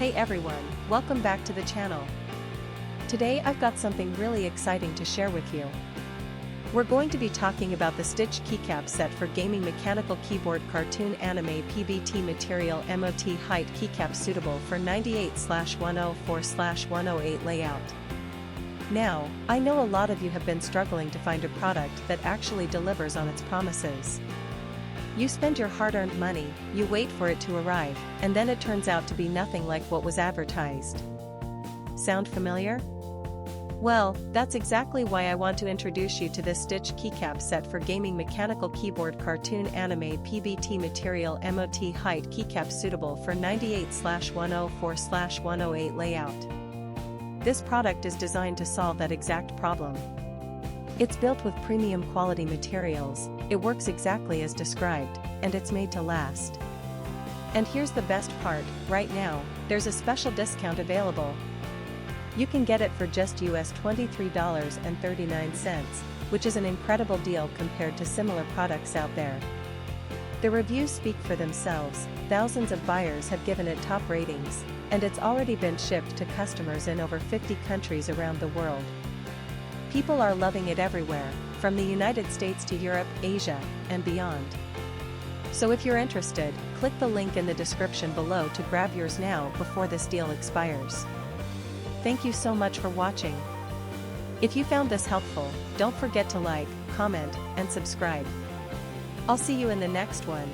Hey everyone, welcome back to the channel. Today I've got something really exciting to share with you. We're going to be talking about the Stitch Keycap Set for gaming mechanical keyboard cartoon anime PBT material MOT height keycap suitable for 98/104/108 layout. Now, I know a lot of you have been struggling to find a product that actually delivers on its promises. You spend your hard-earned money, you wait for it to arrive, and then it turns out to be nothing like what was advertised. Sound familiar? Well, that's exactly why I want to introduce you to this Stitch Keycap Set for gaming mechanical keyboard cartoon anime PBT material MOT height keycap suitable for 98/104/108 layout. This product is designed to solve that exact problem. It's built with premium quality materials, it works exactly as described, and it's made to last. And here's the best part, right now, there's a special discount available. You can get it for just US $23.39, which is an incredible deal compared to similar products out there. The reviews speak for themselves, thousands of buyers have given it top ratings, and it's already been shipped to customers in over 50 countries around the world. People are loving it everywhere, from the United States to Europe, Asia, and beyond. So if you're interested, click the link in the description below to grab yours now before this deal expires. Thank you so much for watching. If you found this helpful, don't forget to like, comment, and subscribe. I'll see you in the next one.